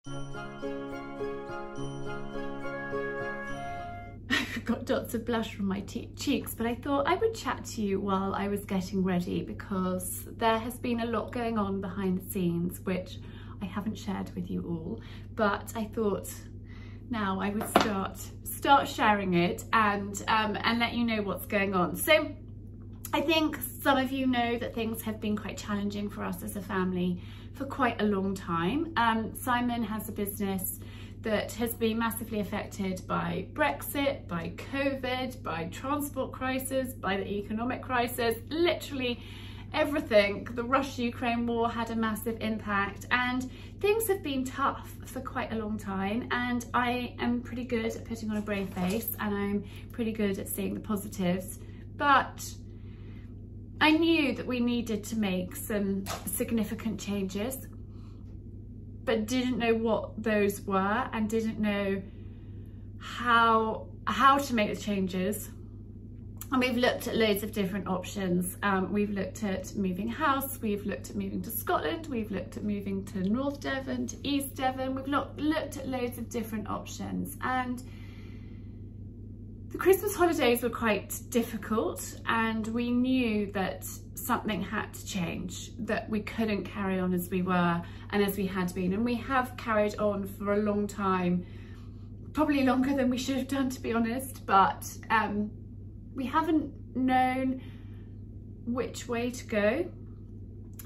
I've got dots of blush from my cheeks, but I thought I would chat to you while I was getting ready, because there has been a lot going on behind the scenes which I haven't shared with you all, but I thought now I would start sharing it and let you know what's going on. So I think some of you know that things have been quite challenging for us as a family for quite a long time. Simon has a business that has been massively affected by Brexit, by COVID, by transport crisis, by the economic crisis, literally everything. The Russia-Ukraine war had a massive impact, and things have been tough for quite a long time, and I am pretty good at putting on a brave face, and I'm pretty good at seeing the positives, but I knew that we needed to make some significant changes, but didn't know what those were and didn't know how to make the changes. And we've looked at loads of different options. We've looked at moving house, we've looked at moving to Scotland, we've looked at moving to North Devon, to East Devon, we've looked at loads of different options. And the Christmas holidays were quite difficult, and we knew that something had to change, that we couldn't carry on as we were and as we had been. And we have carried on for a long time, probably longer than we should have done, to be honest, but we haven't known which way to go.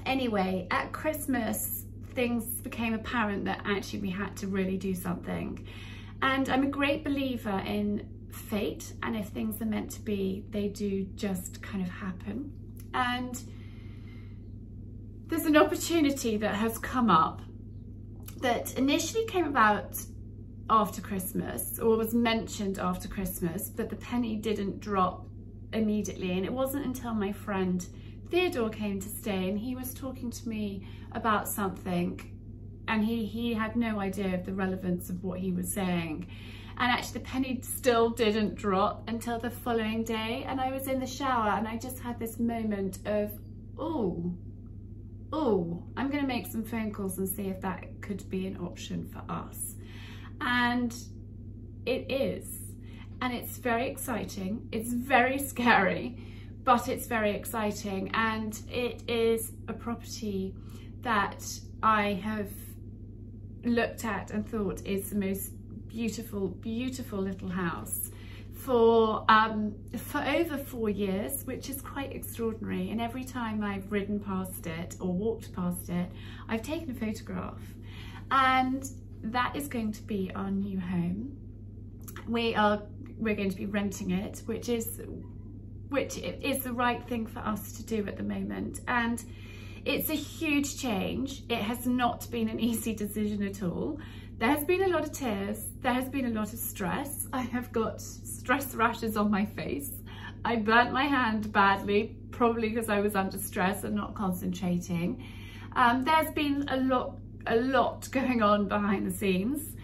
Anyway, at Christmas, things became apparent that actually we had to really do something. And I'm a great believer in fate, and if things are meant to be, they do just kind of happen. And there's an opportunity that has come up that initially came about after Christmas, or was mentioned after Christmas, but the penny didn't drop immediately. And it wasn't until my friend Theodore came to stay, and he was talking to me about something, and he had no idea of the relevance of what he was saying. And actually the penny still didn't drop until the following day. And I was in the shower and I just had this moment of, oh, I'm gonna make some phone calls and see if that could be an option for us. And it is. And it's very exciting. It's very scary, but it's very exciting. And it is a property that I have looked at and thought is the most beautiful little house for over 4 years, which is quite extraordinary. And every time I've ridden past it or walked past it, I've taken a photograph. And that is going to be our new home. We're going to be renting it, which is the right thing for us to do at the moment. And it's a huge change. It has not been an easy decision at all. There has been a lot of tears, there has been a lot of stress. I have got stress rashes on my face. I burnt my hand badly, probably because I was under stress and not concentrating. There's been a lot going on behind the scenes.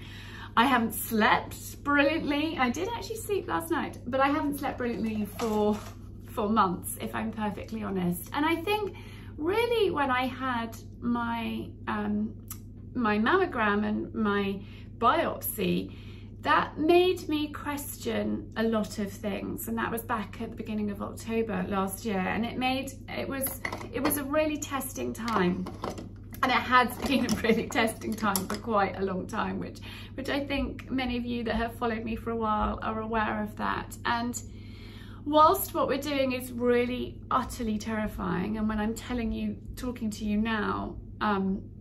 I haven't slept brilliantly. I did actually sleep last night, but I haven't slept brilliantly for months, if I'm perfectly honest. And I think really when I had my my mammogram and my biopsy, that made me question a lot of things. And that was back at the beginning of October last year, and it was a really testing time. And it has been a really testing time for quite a long time, which I think many of you that have followed me for a while are aware of that. And whilst what we're doing is really utterly terrifying, and when I'm talking to you now,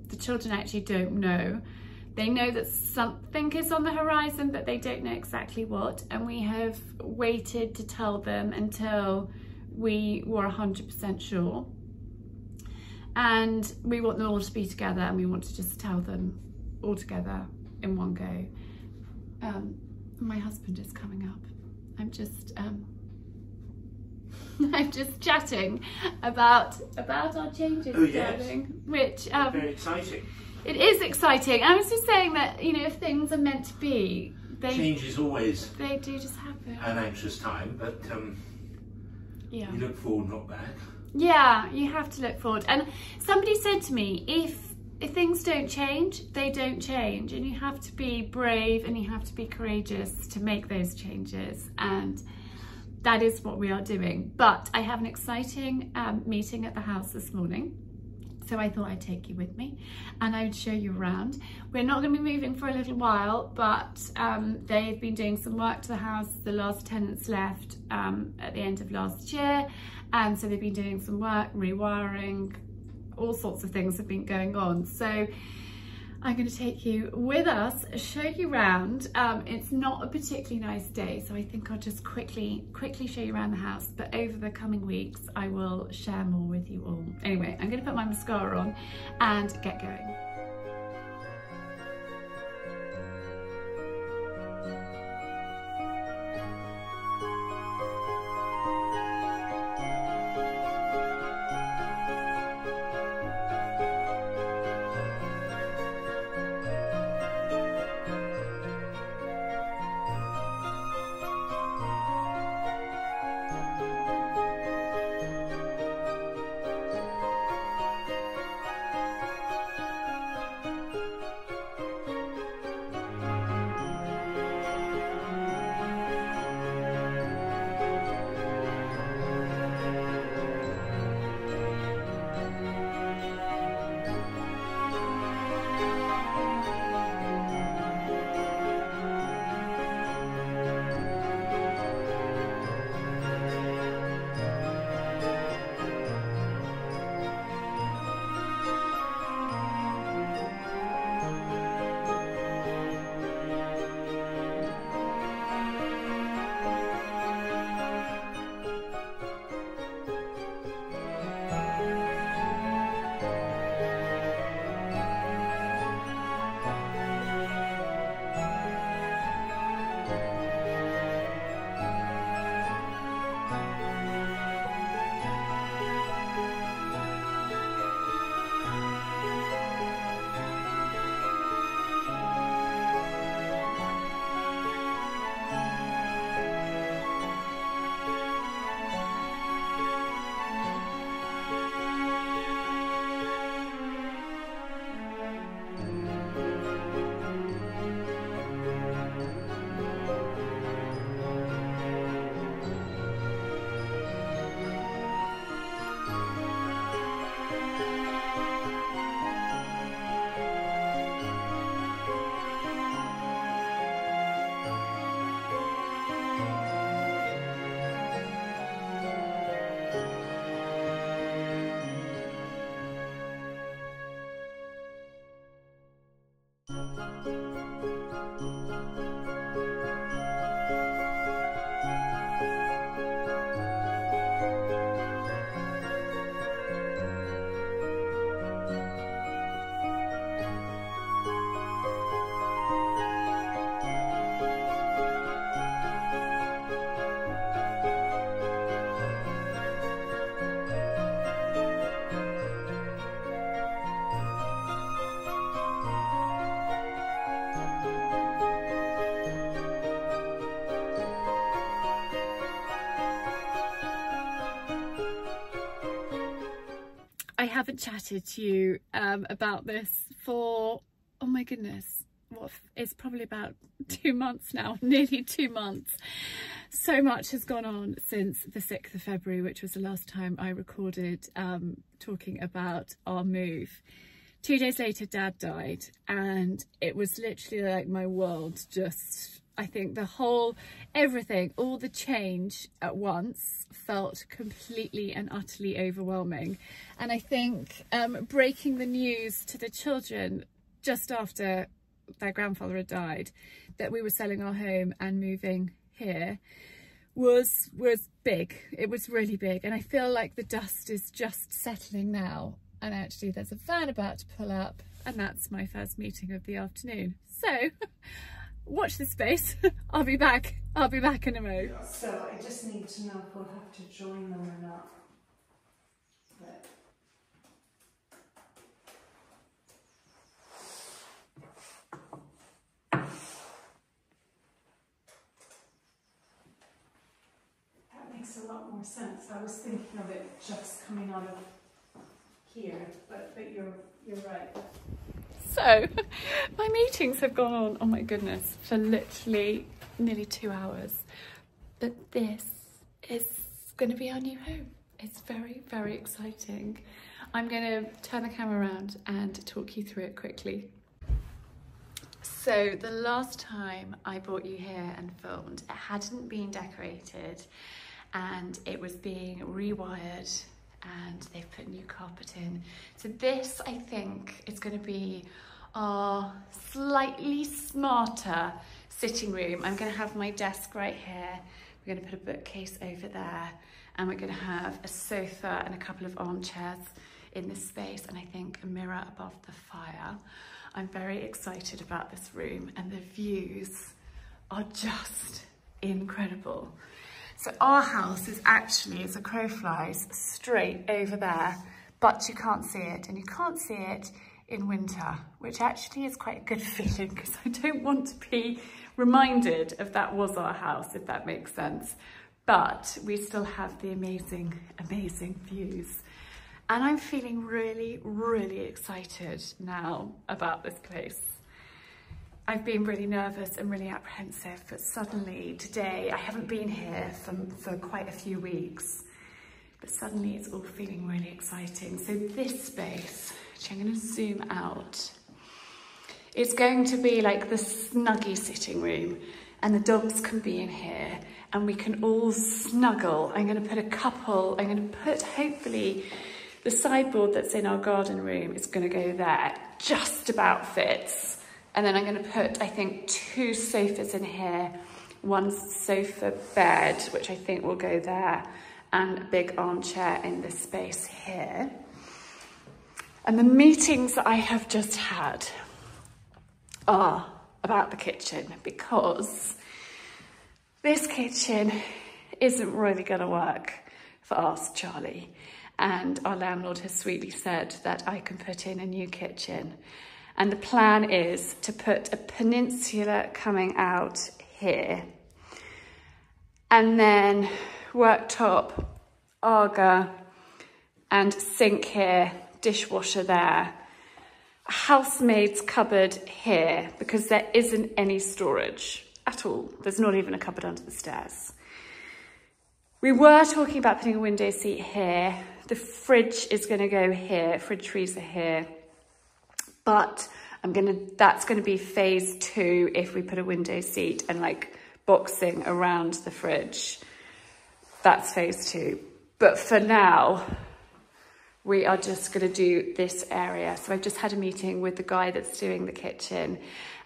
the children actually don't know. They know that something is on the horizon, but they don't know exactly what. And we have waited to tell them until we were 100% sure. And we want them all to be together, and we want to just tell them all together in one go. My husband is coming up. I'm just chatting about our changes, darling, which very exciting. It is exciting. I was just saying that, you know, if things are meant to be, change is always they do just happen. An anxious time, but yeah, you look forward, not back. Yeah, you have to look forward. And somebody said to me, if things don't change, they don't change, and you have to be brave and you have to be courageous to make those changes, and that is what we are doing. But I have an exciting meeting at the house this morning, so I thought I'd take you with me and I would show you around. We're not going to be moving for a little while, but they've been doing some work to the house. The last tenants left at the end of last year, and so they've been doing some work, rewiring, all sorts of things have been going on. So I'm going to take you with us, show you around. It's not a particularly nice day, so I think I'll just quickly show you around the house, but over the coming weeks I will share more with you all. Anyway, I'm going to put my mascara on and get going. I haven't chatted to you about this for, oh my goodness, what, it's probably about 2 months now, nearly 2 months. So much has gone on since the 6th of February, which was the last time I recorded talking about our move. 2 days later, Dad died, and it was literally like my world just, I think the whole, everything, all the change at once felt completely and utterly overwhelming. And I think breaking the news to the children just after their grandfather had died, that we were selling our home and moving here, was big. It was really big, and I feel like the dust is just settling now. And actually there's a van about to pull up, and that's my first meeting of the afternoon. So watch this space. I'll be back in a moment. So I just need to know if we'll have to join them or not. But that makes a lot more sense. I was thinking of it just coming out of here, but you're right. So, my meetings have gone on, oh my goodness, for literally nearly 2 hours. But this is going to be our new home. It's very, very exciting. I'm going to turn the camera around and talk you through it quickly. So the last time I brought you here and filmed, it hadn't been decorated and it was being rewired and they've put new carpet in. So this, I think, is going to be our slightly smarter sitting room. I'm going to have my desk right here. We're going to put a bookcase over there and we're going to have a sofa and a couple of armchairs in this space, and I think a mirror above the fire. I'm very excited about this room and the views are just incredible. So our house is actually, as a crow flies, straight over there, but you can't see it, and you can't see it in winter, which actually is quite a good feeling because I don't want to be reminded of that was our house, if that makes sense. But we still have the amazing, amazing views. And I'm feeling really, really excited now about this place. I've been really nervous and really apprehensive, but suddenly today, I haven't been here for quite a few weeks, but suddenly it's all feeling really exciting. So this space, which I'm going to zoom out, it's going to be like the snuggy sitting room, and the dogs can be in here and we can all snuggle. I'm going to put hopefully, the sideboard that's in our garden room is going to go there, just about fits. And then I'm going to put, I think, 2 sofas in here, 1 sofa bed, which I think will go there, and a big armchair in this space here. And the meetings that I have just had are about the kitchen, because this kitchen isn't really going to work for us, Charlie. And our landlord has sweetly said that I can put in a new kitchen. And the plan is to put a peninsula coming out here. And then worktop, Aga, and sink here, dishwasher there. A housemaid's cupboard here, because there isn't any storage at all. There's not even a cupboard under the stairs. We were talking about putting a window seat here. The fridge is going to go here, fridge freezer here. But that's going to be phase 2 if we put a window seat and like boxing around the fridge. That's phase 2. But for now, we are just going to do this area. So I've just had a meeting with the guy that's doing the kitchen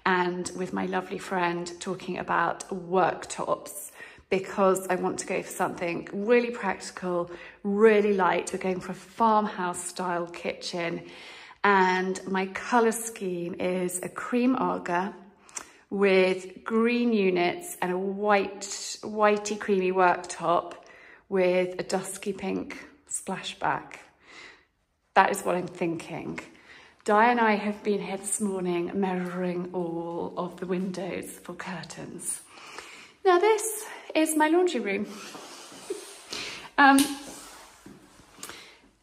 and with my lovely friend talking about worktops, because I want to go for something really practical, really light. We're going for a farmhouse style kitchen. And my colour scheme is a cream Aga with green units and a whitey creamy worktop with a dusky pink splashback. That is what I'm thinking. Di and I have been here this morning measuring all of the windows for curtains. Now this is my laundry room.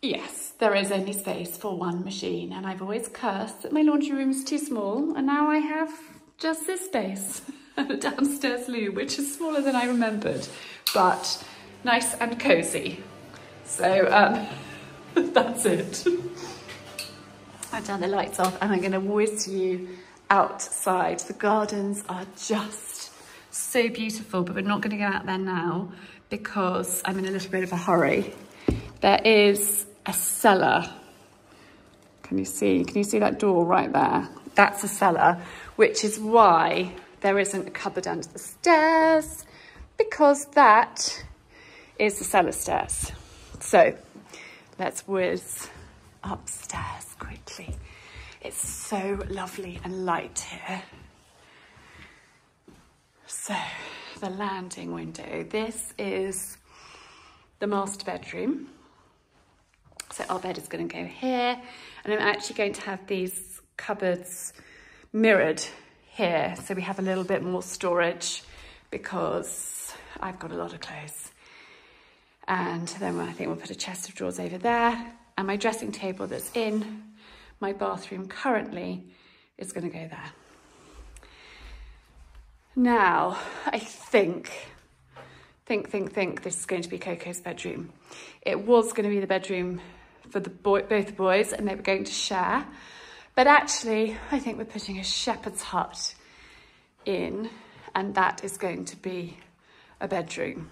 Yes, there is only space for 1 machine, and I've always cursed that my laundry room is too small, and now I have just this space and a downstairs loo, which is smaller than I remembered, but nice and cosy. So that's it. I've turned the lights off and I'm going to whiz you outside. The gardens are just so beautiful, but we're not going to go out there now because I'm in a little bit of a hurry. There is a cellar. Can you see that door right there? That's a cellar, which is why there isn't a cupboard under the stairs, because that is the cellar stairs. So let's whiz upstairs quickly. It's so lovely and light here. So the landing window, this is the master bedroom. So our bed is going to go here, and I'm actually going to have these cupboards mirrored here, so we have a little bit more storage because I've got a lot of clothes. And then I think we'll put a chest of drawers over there. And my dressing table that's in my bathroom currently is going to go there. Now, I think this is going to be Coco's bedroom. It was going to be the bedroom for both the boys, and they were going to share. But actually, I think we're putting a shepherd's hut in, and that is going to be a bedroom,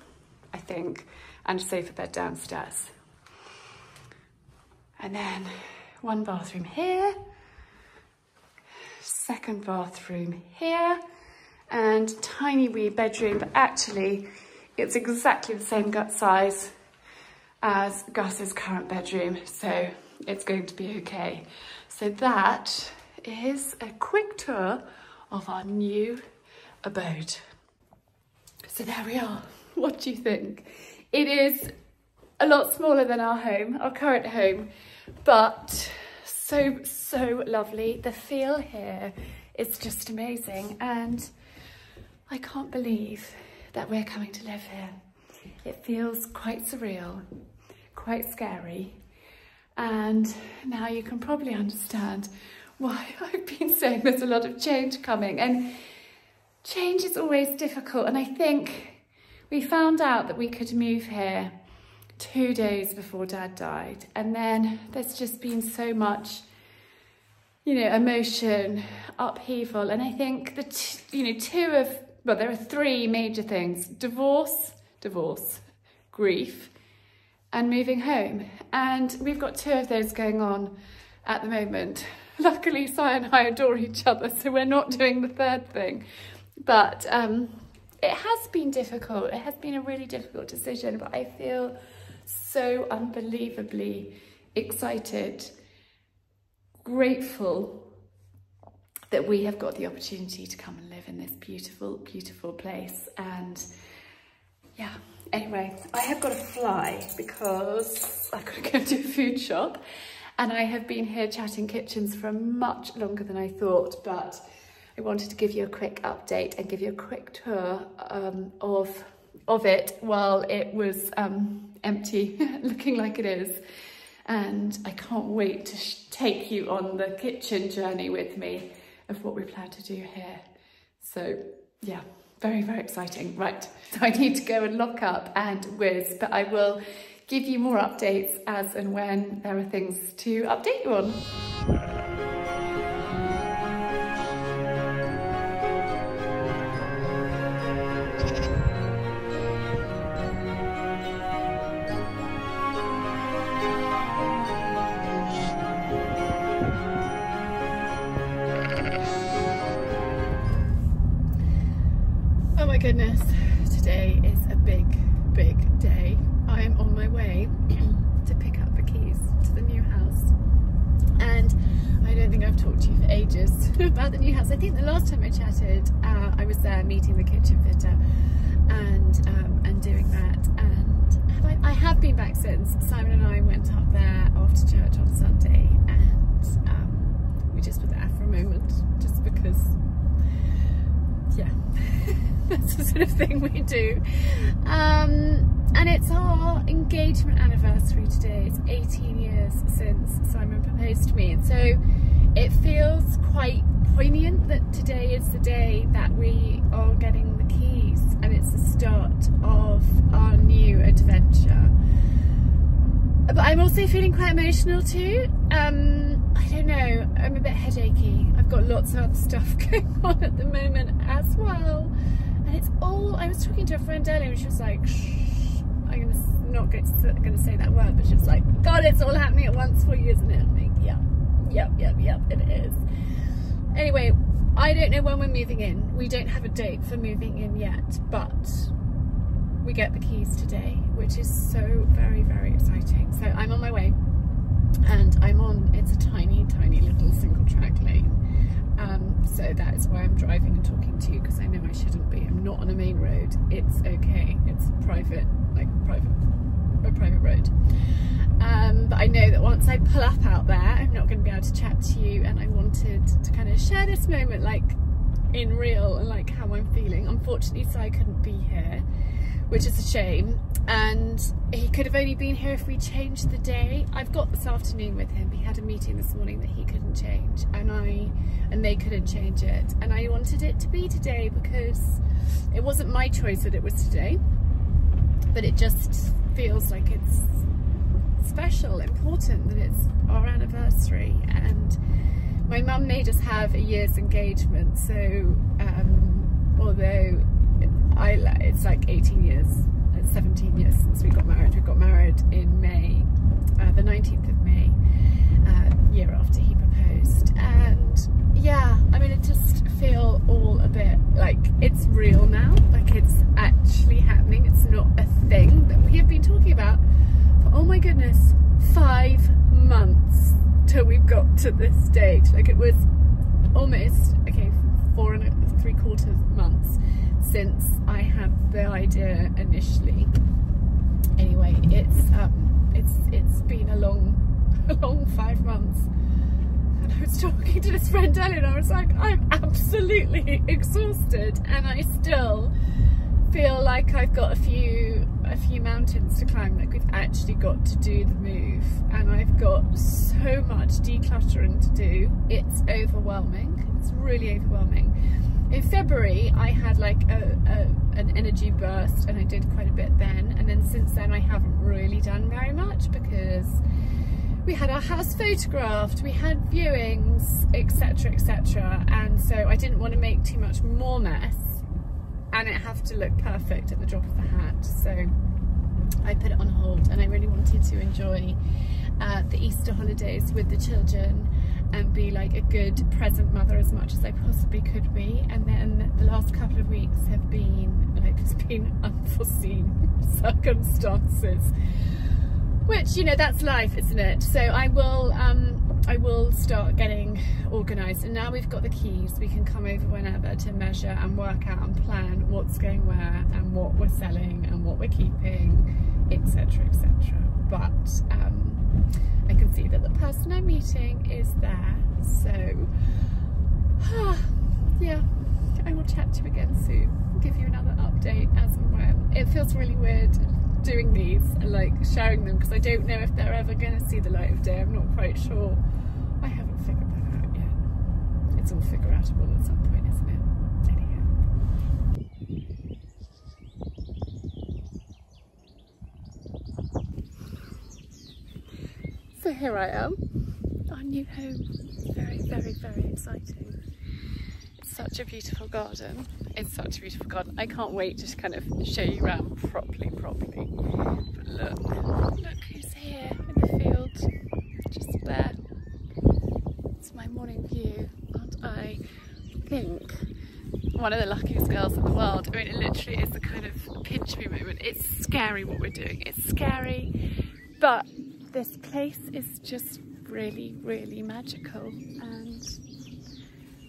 I think, and a sofa bed downstairs. And then one bathroom here, second bathroom here, and tiny wee bedroom, but actually it's exactly the same gut size as Gus's current bedroom, so it's going to be okay. So that is a quick tour of our new abode. So there we are. What do you think? It is a lot smaller than our home, our current home, but so lovely. The feel here is just amazing, and I can't believe that we're coming to live here. It feels quite surreal, quite scary, and now you can probably understand why I've been saying there's a lot of change coming. And change is always difficult, and I think we found out that we could move here 2 days before Dad died, and then there's just been so much, you know, emotion, upheaval, and I think that, you know, there are 3 major things: divorce, grief, and moving home. And we've got 2 of those going on at the moment. Luckily, Si and I adore each other, so we're not doing the 3rd thing. But it has been difficult. It has been a really difficult decision, but I feel so unbelievably excited, grateful that we have got the opportunity to come and live in this beautiful, beautiful place. And yeah, anyway, I have got to fly because I've got to go to a food shop, and I have been here chatting kitchens for much longer than I thought, but I wanted to give you a quick update and give you a quick tour of it while it was empty, looking like it is. And I can't wait to take you on the kitchen journey with me of what we plan to do here. So yeah, very, very exciting. Right, so I need to go and lock up and whiz, but I will give you more updates as and when there are things to update you on. Oh my goodness, today is a big day. I am on my way to pick up the keys to the new house, and I don't think I've talked to you for ages about the new house. I think the last time I chatted, I was there meeting the kitchen fitter and doing that, and I have been back since. Simon and I went up there after church on Sunday, and we just were there for a moment, just because, yeah. That's the sort of thing we do. And it's our engagement anniversary today. It's 18 years since Simon proposed to me, and so it feels quite poignant that today is the day that we are getting the keys, and it's the start of our new adventure. But I'm also feeling quite emotional too. I don't know, I'm a bit headachy. I've got lots of other stuff going on at the moment as well. And it's all, I was talking to a friend earlier and she was like, shh, I'm not going to say that word, but she was like, God, it's all happening at once for you, isn't it? I'm like, yep, it is. Anyway, I don't know when we're moving in. We don't have a date for moving in yet, but we get the keys today, which is so very, very exciting. So I'm on my way, and it's a tiny little single track lane. So that is why I'm driving and talking to you, because I know I shouldn't be. I'm not on a main road. It's okay. It's private, a private road. But I know that once I pull up out there, I'm not going to be able to chat to you, and I wanted to kind of share this moment, like in real, and like how I'm feeling. Unfortunately, Si couldn't be here, which is a shame. And he could have only been here if we changed the day. I've got this afternoon with him. He had a meeting this morning that he couldn't change, and they couldn't change it. And I wanted it to be today because it wasn't my choice that it was today, but it just feels like it's special, important that it's our anniversary. And my mum made us have a year's engagement, so although it's like 18 years, 17 years since we got married. We got married in May, the 19th of May, year after he proposed. And yeah, I mean, it just feel all a bit like it's real now, like it's actually happening. It's not a thing that we have been talking about for, oh my goodness, 5 months till we've got to this stage. Like it was almost, okay, 4 3/4 months since I had the idea initially. Anyway, it's been a long 5 months. And I was talking to this friend earlier and I was like, I'm absolutely exhausted, and I still feel like I've got a few mountains to climb. Like we've actually got to do the move, and I've got so much decluttering to do. It's overwhelming. It's really overwhelming. In February I had like an energy burst, and I did quite a bit then, and then since then I haven't really done very much because we had our house photographed, we had viewings, etc, etc, and so I didn't want to make too much more mess and it have to look perfect at the drop of a hat, so I put it on hold. And I really wanted to enjoy the Easter holidays with the children and be like a good present mother as much as I possibly could be. And then the last couple of weeks have been like, it's been unforeseen circumstances, which, you know, that's life, isn't it? So I will start getting organised, and now we've got the keys, we can come over whenever to measure and work out and plan what's going where and what we're selling and what we're keeping, etc, etc. But I can see that the person I'm meeting is there, so yeah, I will chat to you again soon, give you another update as and when. It feels really weird doing these and like sharing them because I don't know if they're ever going to see the light of day. I'm not quite sure. I haven't figured that out yet. It's all figure outable at some point, isn't it? Anyhow. So here I am, our new home. Very, very, very exciting. It's such a beautiful garden. It's such a beautiful garden. I can't wait to kind of show you around properly. But look who's here in the field, just there. It's my morning view. Aren't I think one of the luckiest girls in the world? I mean, it literally is the kind of pinch me moment. It's scary what we're doing. It's scary, but this place is just really, really magical, and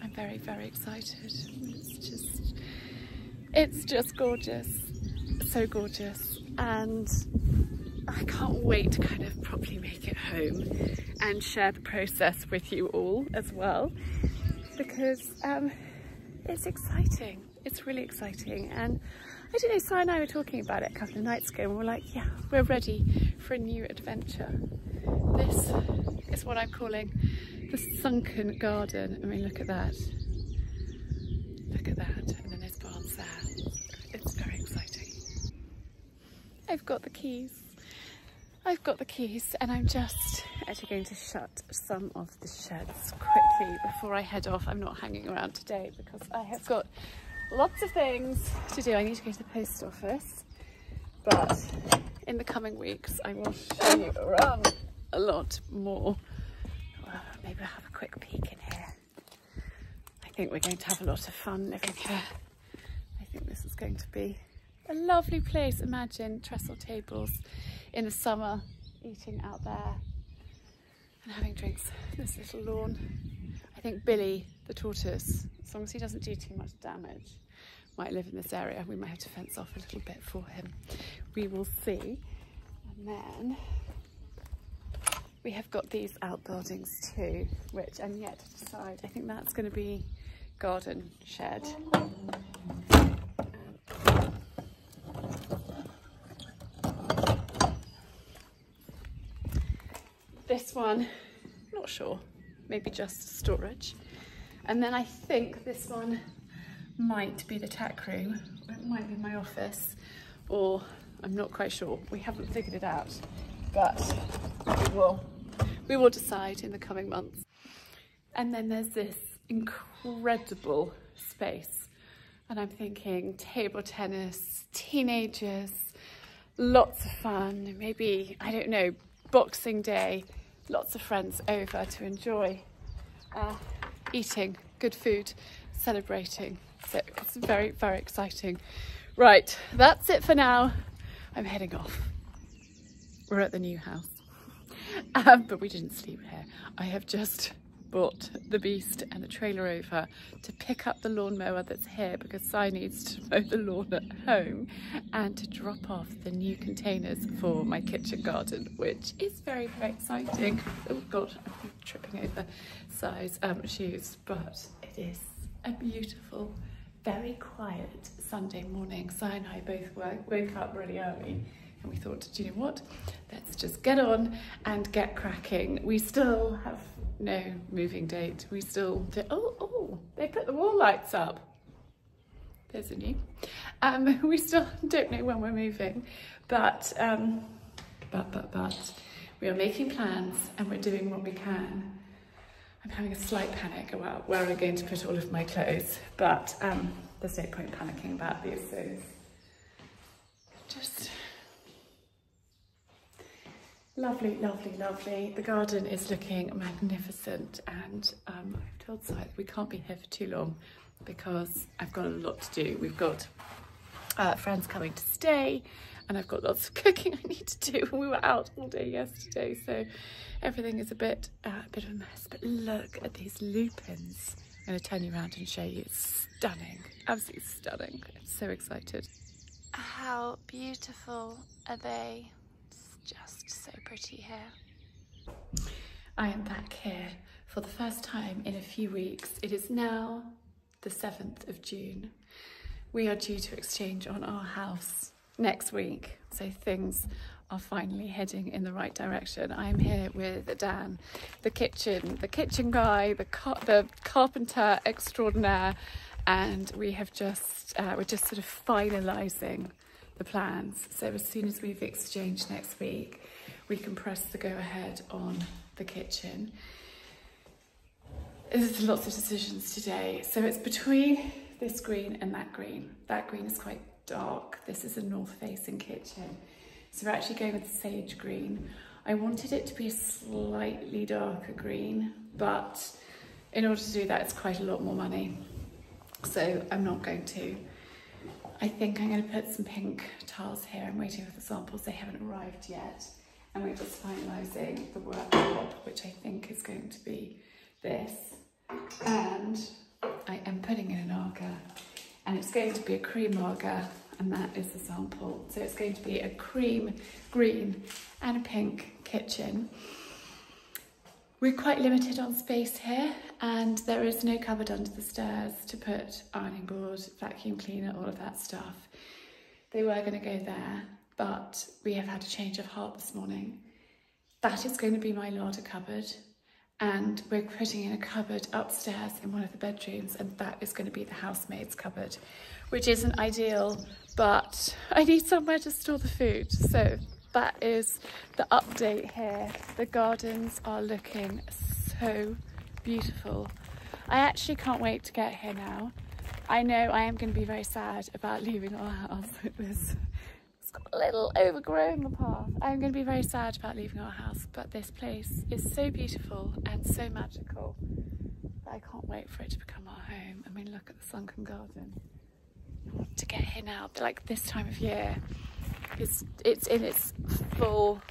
I'm very, very excited. It's just gorgeous, so gorgeous, and I can't wait to kind of properly make it home and share the process with you all as well, because it's exciting. It's really exciting. And I don't know, Si and I were talking about it a couple of nights ago, and we're like, yeah, we're ready for a new adventure. This is what I'm calling the sunken garden. I mean, look at that. Look at that. And then there's barns there. It's very exciting. I've got the keys. I've got the keys, and I'm just actually going to shut some of the sheds quickly before I head off. I'm not hanging around today because I have got lots of things to do. I need to go to the post office, but in the coming weeks I will show you around a lot more. Well, maybe I'll have a quick peek in here. I think we're going to have a lot of fun living here. I think this is going to be a lovely place. Imagine trestle tables in the summer, eating out there and having drinks in this little lawn. I think Billy, the tortoise, as long as he doesn't do too much damage, might live in this area. We might have to fence off a little bit for him. We will see. And then we have got these outbuildings too, which I'm yet to decide. I think that's going to be garden shed. one, not sure, maybe just storage. And then I think this one might be the tech room, or it might be my office, or I'm not quite sure. We haven't figured it out, but we will decide in the coming months. And then there's this incredible space, and I'm thinking table tennis, teenagers, lots of fun, maybe, I don't know, Boxing Day, lots of friends over to enjoy eating good food, celebrating. So it's very, very exciting. Right, that's it for now. I'm heading off. We're at the new house, but we didn't sleep here. I have just brought the beast and the trailer over to pick up the lawnmower that's here because Si needs to mow the lawn at home, and to drop off the new containers for my kitchen garden, which is very, very exciting. Oh God, I'm tripping over Si's shoes, but it is a beautiful, very quiet Sunday morning. Si and I both woke up really early, and we thought, do you know what? Let's just get on and get cracking. We still have no moving date. We still do, oh, they put the wall lights up. There's a new. We still don't know when we're moving, but we are making plans and we're doing what we can. I'm having a slight panic about where I'm going to put all of my clothes, but there's no point panicking about these things. Just lovely, lovely, lovely. The garden is looking magnificent, and I've told Si that we can't be here for too long because I've got a lot to do. We've got friends coming to stay, and I've got lots of cooking I need to do. We were out all day yesterday, so everything is a bit of a mess. But look at these lupins. I'm going to turn you around and show you. It's stunning, absolutely stunning. I'm so excited. How beautiful are they? Just so pretty here. I am back here for the first time in a few weeks. It is now the 7th of June. We are due to exchange on our house next week, so things are finally heading in the right direction. I'm here with Dan, the kitchen guy, the carpenter extraordinaire, and we have we're just sort of finalising the plans. So as soon as we've exchanged next week, we can press the go ahead on the kitchen. There's lots of decisions today. So it's between this green and that green. That green is quite dark. This is a north facing kitchen. So we're actually going with the sage green. I wanted it to be a slightly darker green, but in order to do that, it's quite a lot more money. So I'm not going to. I think I'm going to put some pink tiles here. I'm waiting for the samples. They haven't arrived yet. And we're just finalising the worktop, which I think is going to be this. And I am putting in an Aga. And it's going to be a cream Aga, and that is the sample. So it's going to be a cream, green and a pink kitchen. We're quite limited on space here, and there is no cupboard under the stairs to put ironing board, vacuum cleaner, all of that stuff. They were going to go there, but we have had a change of heart this morning. That is going to be my larder cupboard, and we're putting in a cupboard upstairs in one of the bedrooms, and that is going to be the housemaid's cupboard, which isn't ideal, but I need somewhere to store the food. So that is the update here. The gardens are looking so beautiful. I actually can't wait to get here now. I know I am going to be very sad about leaving our house. It's got a little overgrown, the path. I'm going to be very sad about leaving our house, but this place is so beautiful and so magical that I can't wait for it to become our home. I mean, look at the sunken garden. To get here now, like this time of year, it's in its full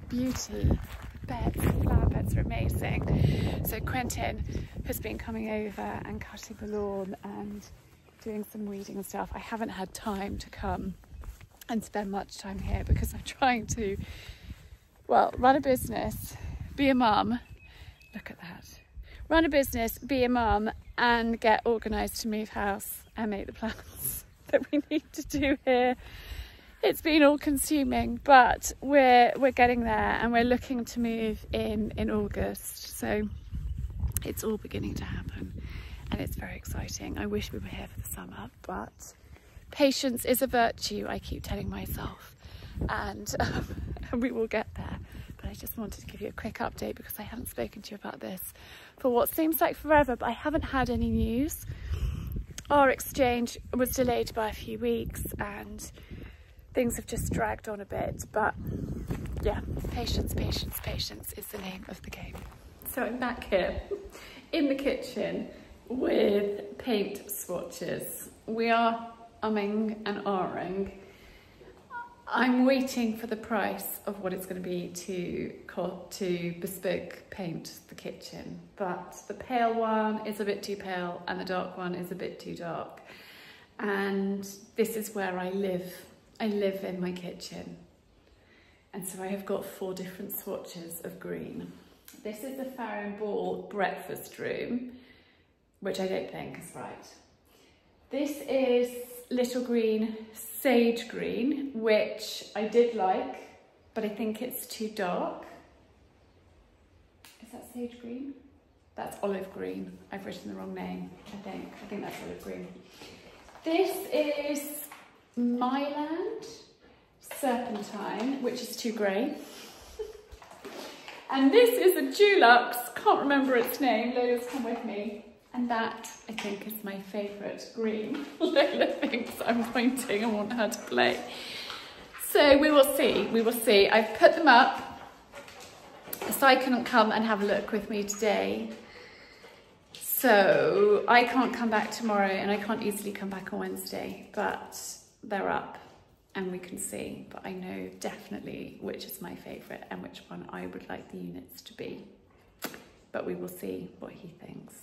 beauty. Flower beds are amazing. So Quentin has been coming over and cutting the lawn and doing some weeding and stuff. I haven't had time to come and spend much time here because I'm trying to, well, run a business, be a mum. Look at that. Run a business, be a mum, and get organised to move house and make the plans that we need to do here. It's been all consuming, but we're getting there, and we're looking to move in August. So it's all beginning to happen, and it's very exciting. I wish we were here for the summer, but patience is a virtue, I keep telling myself, and we will get there. But I just wanted to give you a quick update because I haven't spoken to you about this for what seems like forever, but I haven't had any news. Our exchange was delayed by a few weeks and things have just dragged on a bit, but yeah, patience, patience, patience is the name of the game. So I'm back here in the kitchen with paint swatches. We are umming and ahhing. I'm waiting for the price of what it's going to be to bespoke paint the kitchen, but the pale one is a bit too pale and the dark one is a bit too dark, and this is where I live. I live in my kitchen, and so I have got 4 different swatches of green. This is the Farrow Ball breakfast room, which I don't think is right. This is little green, sage green, which I did like, but I think it's too dark. Is that sage green? That's olive green. I've written the wrong name, I think that's olive green. This is Myland Serpentine, which is too grey. And this is a Dulux, can't remember its name, Lola's come with me. And that, I think, is my favourite green. Lola thinks I'm pointing and want her to play. So we will see. I've put them up. Si couldn't come and have a look with me today. So I can't come back tomorrow and I can't easily come back on Wednesday, but they're up and we can see. But I know definitely which is my favourite and which one I would like the units to be. But we will see what he thinks.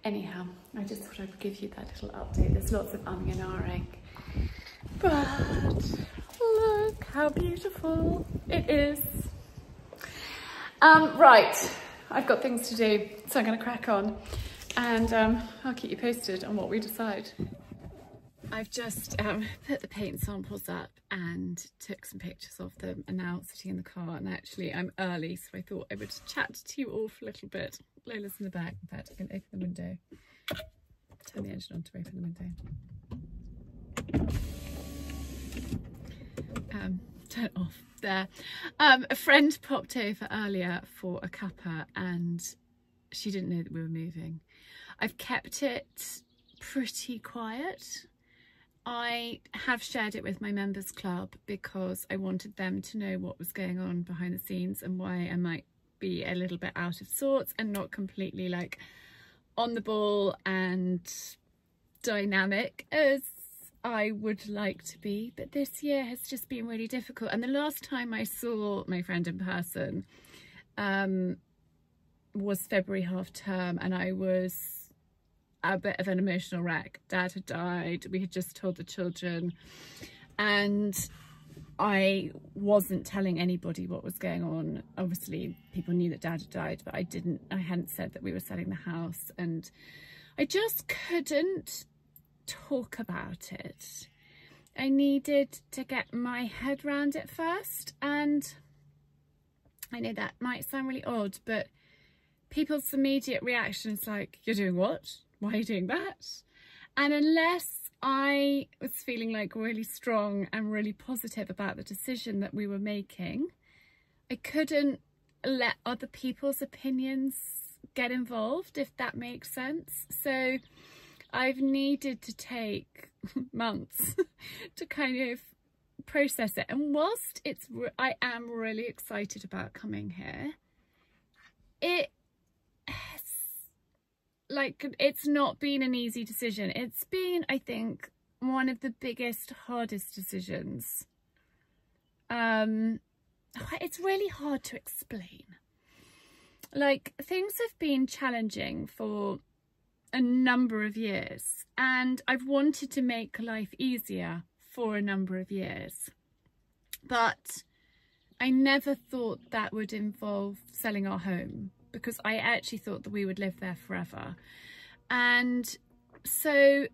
Anyhow, I just thought I would give you that little update. There's lots of umming and ahhing. But look how beautiful it is. Right, I've got things to do, so I'm going to crack on. And I'll keep you posted on what we decide. I've just put the paint samples up and took some pictures of them, and now sitting in the car, and actually I'm early, so I thought I would chat to you all for a little bit. Lola's in the back. In fact, I can open the window. Turn the engine on to open the window. Turn it off there. A friend popped over earlier for a cuppa and she didn't know that we were moving. I've kept it pretty quiet. I have shared it with my members club because I wanted them to know what was going on behind the scenes and why I might be a little bit out of sorts and not completely like on the ball and dynamic as I would like to be. But this year has just been really difficult, and the last time I saw my friend in person was February half term, and I was a bit of an emotional wreck. Dad had died, we had just told the children, and I wasn't telling anybody what was going on. Obviously people knew that Dad had died, but I hadn't said that we were selling the house, and I just couldn't talk about it. I needed to get my head around it first, and I know that might sound really odd, but people's immediate reaction is like, you're doing what? Why are you doing that? And unless I was feeling like really strong and really positive about the decision that we were making, I couldn't let other people's opinions get involved, if that makes sense. So I've needed to take months to kind of process it. And whilst I am really excited about coming here, it's not been an easy decision. It's been, I think, one of the biggest, hardest decisions. It's really hard to explain. Like, things have been challenging for a number of years, and I've wanted to make life easier for a number of years, but I never thought that would involve selling our home, because I actually thought that we would live there forever. And so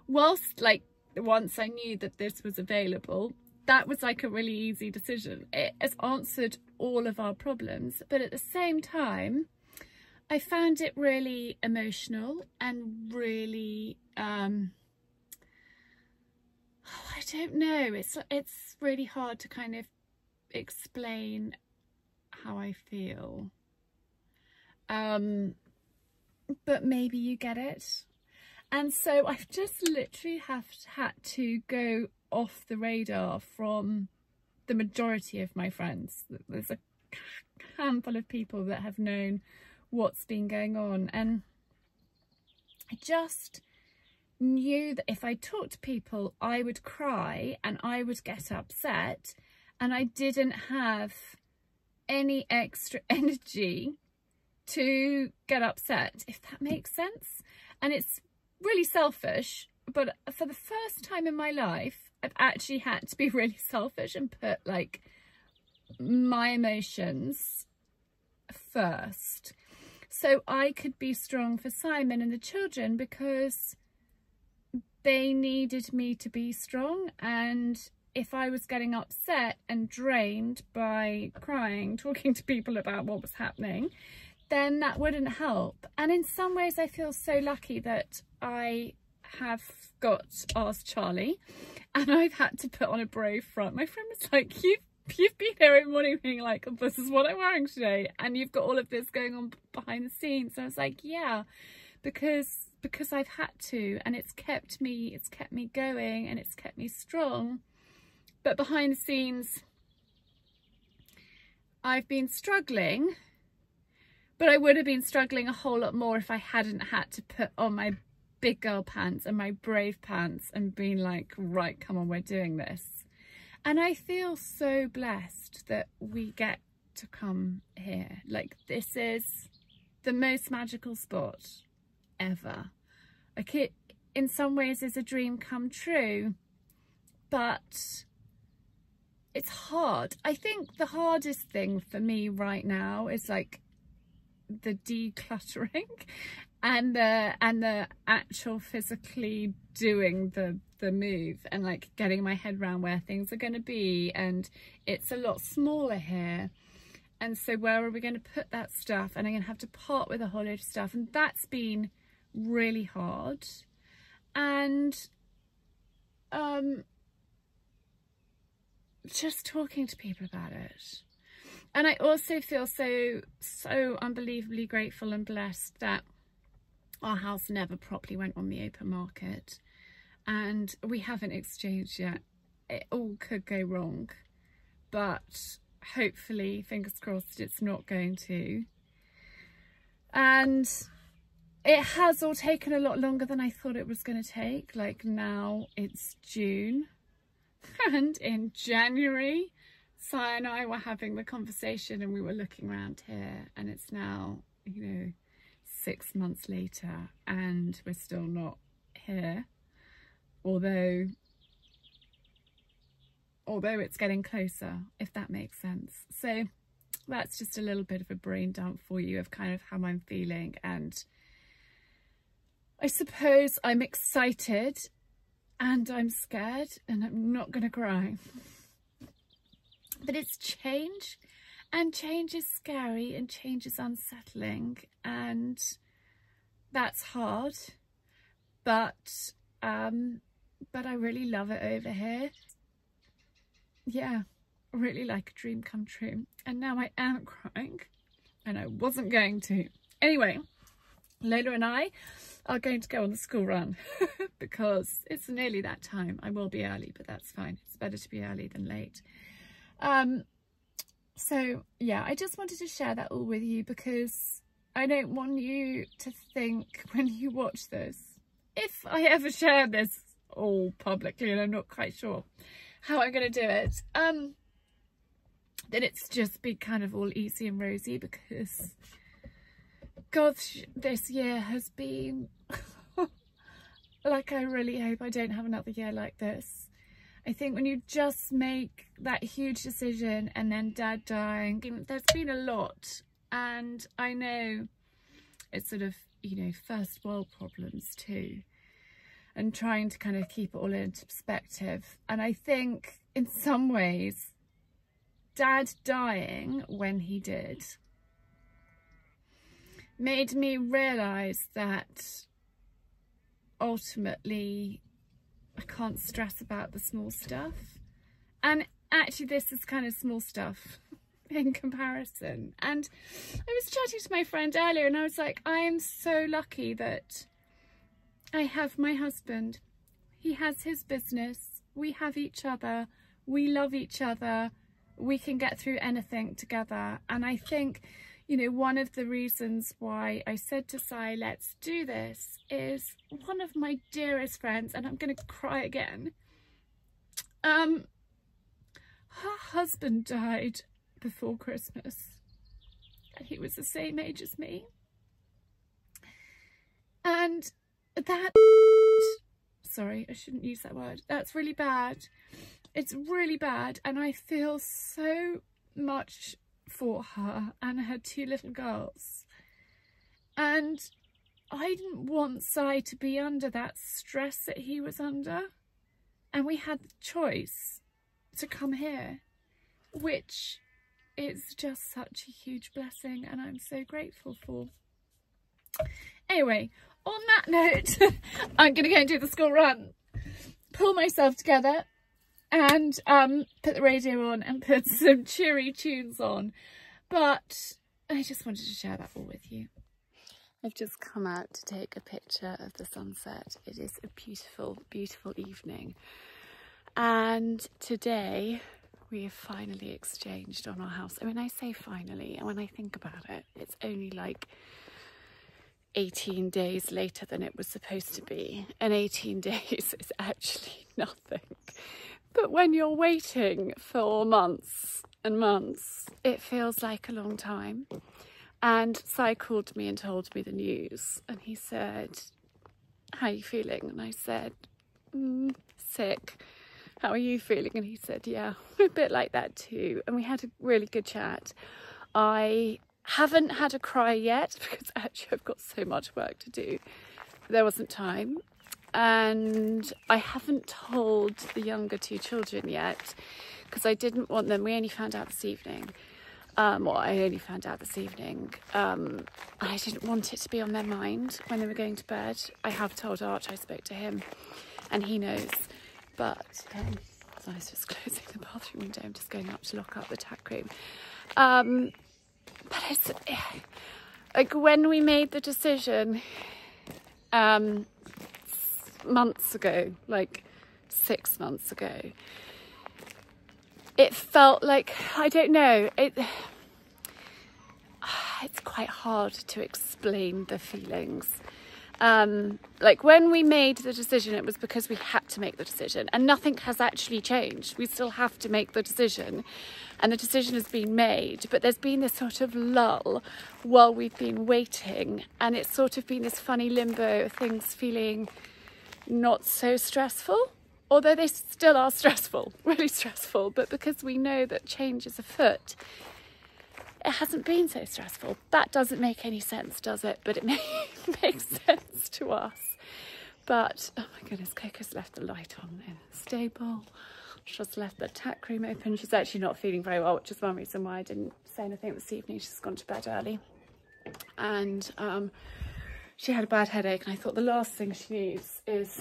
whilst like once I knew that this was available, that was like a really easy decision. It has answered all of our problems, but at the same time, I found it really emotional and really, I don't know, it's really hard to kind of explain how I feel. But maybe you get it. And so I've just literally had to go off the radar from the majority of my friends. There's a handful of people that have known what's been going on, and I just knew that if I talked to people, I would cry and I would get upset, and I didn't have any extra energy to get upset, if that makes sense. And it's really selfish, but for the first time in my life, I've actually had to be really selfish and put like my emotions first, so I could be strong for Simon and the children, because they needed me to be strong. And if I was getting upset and drained by crying, talking to people about what was happening, then that wouldn't help. And in some ways I feel so lucky that I have got Ask Charlie, and I've had to put on a brave front. My friend was like, you've been here every morning being like, this is what I'm wearing today, and you've got all of this going on behind the scenes. So I was like, yeah, because I've had to, and it's kept me going, and it's kept me strong. But behind the scenes, I've been struggling, but I would have been struggling a whole lot more if I hadn't had to put on my big girl pants and my brave pants and been like, right, come on, we're doing this. And I feel so blessed that we get to come here. Like, this is the most magical spot ever. Like, it in some ways is a dream come true, but it's hard. I think the hardest thing for me right now is like the decluttering and the actual physically doing the move, and like getting my head around where things are going to be. And it's a lot smaller here, and so where are we going to put that stuff? And I'm going to have to part with a whole load of stuff, and that's been really hard. And just talking to people about it. And I also feel so unbelievably grateful and blessed that our house never properly went on the open market, and we haven't exchanged yet. It all could go wrong, but hopefully, fingers crossed, it's not going to. And it has all taken a lot longer than I thought it was going to take. Like, now it's June, and in January, Si and I were having the conversation and we were looking around here, and it's now, you know, 6 months later and we're still not here, although it's getting closer, if that makes sense. So that's just a little bit of a brain dump for you of kind of how I'm feeling. And I suppose I'm excited and I'm scared, and I'm not gonna cry. But it's change, and change is scary, and change is unsettling, and that's hard. But I really love it over here. Yeah, really like a dream come true. And now I am crying, and I wasn't going to. Anyway, Lola and I are going to go on the school run because it's nearly that time. I will be early, but that's fine. It's better to be early than late. So yeah, I just wanted to share that all with you, because I don't want you to think when you watch this, if I ever share this all publicly, and I'm not quite sure how I'm going to do it, that it's just be kind of all easy and rosy, because gosh, this year has been like, I really hope I don't have another year like this. I think when you just make that huge decision and then Dad dying, there's been a lot, and I know it's sort of, you know, first world problems too. and trying to kind of keep it all into perspective. And I think in some ways, Dad dying when he did made me realise that ultimately I can't stress about the small stuff. And actually this is kind of small stuff in comparison. And I was chatting to my friend earlier and I was like, I am so lucky that I have my husband. He has his business. We have each other. We love each other. We can get through anything together. And I think, you know, one of the reasons why I said to Si, let's do this, is one of my dearest friends, and I'm going to cry again. Her husband died before Christmas, and he was the same age as me. And that, sorry, I shouldn't use that word. That's really bad. It's really bad, and I feel so much for her and her two little girls. And I didn't want Si to be under that stress that he was under. And we had the choice to come here, which is just such a huge blessing, and I'm so grateful for. Anyway, on that note, I'm going to go and do the school run, pull myself together, and put the radio on and put some cheery tunes on. But I just wanted to share that all with you. I've just come out to take a picture of the sunset. It is a beautiful, beautiful evening. And today we have finally exchanged on our house. I mean, I say finally, and when I think about it, it's only like 18 days later than it was supposed to be. And 18 days is actually nothing. But when you're waiting for months and months, it feels like a long time. And Si called me and told me the news, and he said, how are you feeling? And I said, sick. How are you feeling? And he said, yeah, a bit like that too. And we had a really good chat. I haven't had a cry yet because actually I've got so much work to do. There wasn't time. And I haven't told the younger two children yet because I didn't want them. We only found out this evening. I only found out this evening. I didn't want it to be on their mind when they were going to bed. I have told Arch, I spoke to him and he knows. But I was just closing the bathroom window. I'm just going up to lock up the tack room. But it's like when we made the decision months ago, like 6 months ago, it felt like, I don't know, it's quite hard to explain the feelings. Like when we made the decision, it was because we had to make the decision, and nothing has actually changed. We still have to make the decision, and the decision has been made, but there's been this sort of lull while we've been waiting, and it's sort of been this funny limbo of things feeling not so stressful, although they still are stressful, really stressful, but because we know that change is afoot, it hasn't been so stressful. That doesn't make any sense, does it? But it makes sense to us. But, oh my goodness, Coco's left the light on in the stable. She's left the tack room open. She's actually not feeling very well, which is one reason why I didn't say anything this evening. She's gone to bed early. And she had a bad headache, and I thought the last thing she needs is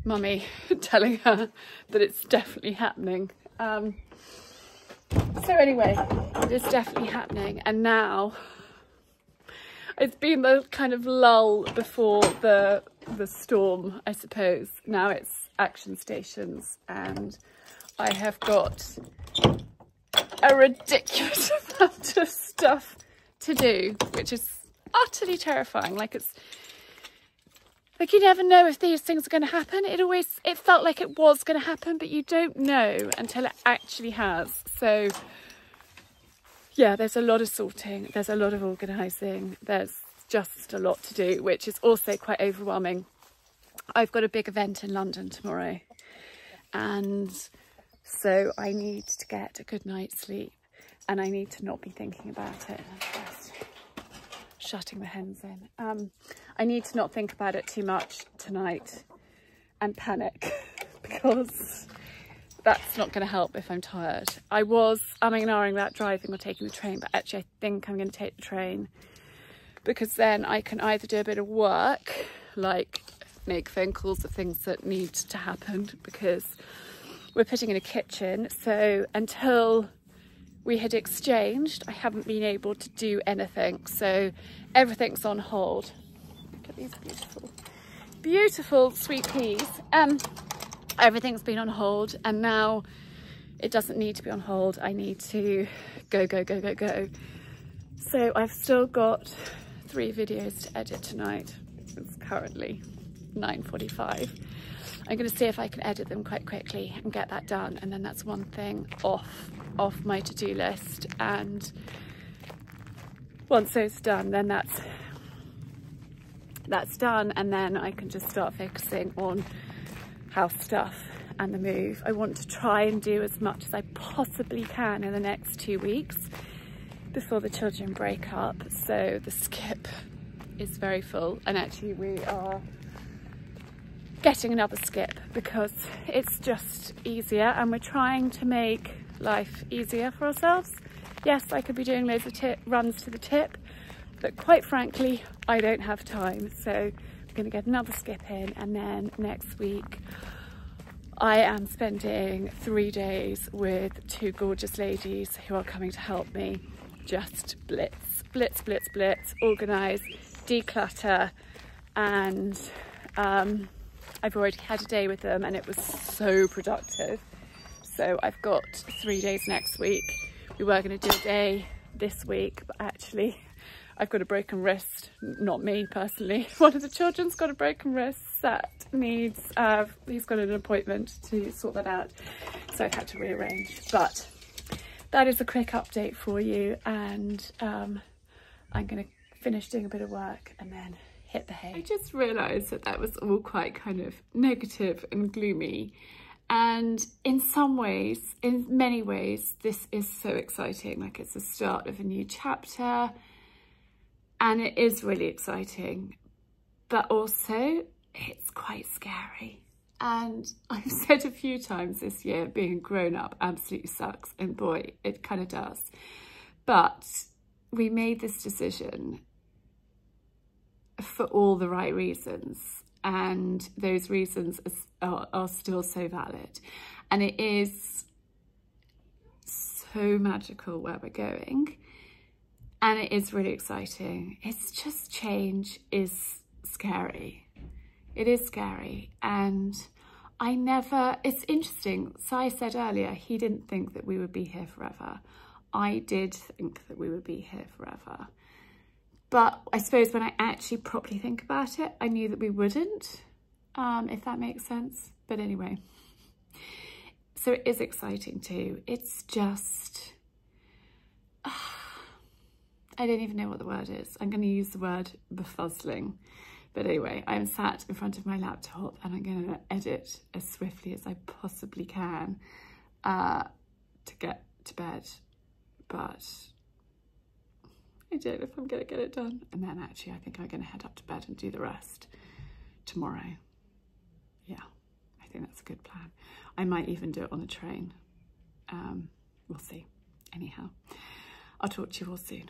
Mummy telling her that it's definitely happening. So anyway, it is definitely happening, and now it's been the kind of lull before the storm, I suppose. Now it's action stations, and I have got a ridiculous amount of stuff to do, which is utterly terrifying. Like you never know if these things are going to happen. It felt like it was going to happen, but you don't know until it actually has. So yeah, there's a lot of sorting, there's a lot of organising, there's just a lot to do, which is also quite overwhelming. I've got a big event in London tomorrow, and so I need to get a good night's sleep, and I need to not be thinking about it. I'm just shutting the hens in. I need to not think about it too much tonight and panic because that's not going to help if I'm tired. I was umming and ahhing about driving or taking the train, but actually I think I'm going to take the train because then I can either do a bit of work, like make phone calls of things that need to happen, because we're putting in a kitchen. So until we had exchanged, I haven't been able to do anything. So everything's on hold. Look at these beautiful, beautiful sweet peas. Everything's been on hold, and now it doesn't need to be on hold. I need to go. So I've still got 3 videos to edit tonight. It's currently 9:45. I'm going to see if I can edit them quite quickly and get that done, and then that's one thing off my to-do list. And once those are done, then that's done, and then I can just start focusing on house stuff and the move. I want to try and do as much as I possibly can in the next 2 weeks before the children break up. So the skip is very full, and actually we are getting another skip because it's just easier, and we're trying to make life easier for ourselves. Yes, I could be doing loads of runs to the tip, but quite frankly I don't have time. So I'm going to get another skip in, and then next week I am spending 3 days with 2 gorgeous ladies who are coming to help me just blitz, organise, declutter, and I've already had a day with them and it was so productive. So I've got 3 days next week. We were going to do a day this week, but actually I've got a broken wrist. Not me personally. One of the children's got a broken wrist that needs, he's got an appointment to sort that out. So I've had to rearrange. But that is a quick update for you, and I'm going to finish doing a bit of work and then hit the hay. I just realised that that was all quite kind of negative and gloomy. And in some ways, in many ways, this is so exciting. Like, it's the start of a new chapter. And it is really exciting, but also it's quite scary. And I've said a few times this year, being grown up absolutely sucks, and boy, it kind of does. But we made this decision for all the right reasons, and those reasons are still so valid. And it is so magical where we're going. And it is really exciting. It's just, change is scary. It is scary. And it's interesting. Sai said earlier, he didn't think that we would be here forever. I did think that we would be here forever. But I suppose when I actually properly think about it, I knew that we wouldn't, if that makes sense. But anyway, so it is exciting too. It's just, I don't even know what the word is. I'm going to use the word befuzzling. But anyway, I'm sat in front of my laptop and I'm going to edit as swiftly as I possibly can to get to bed. But I don't know if I'm going to get it done. And then actually I think I'm going to head up to bed and do the rest tomorrow. Yeah, I think that's a good plan. I might even do it on the train. We'll see. Anyhow, I'll talk to you all soon.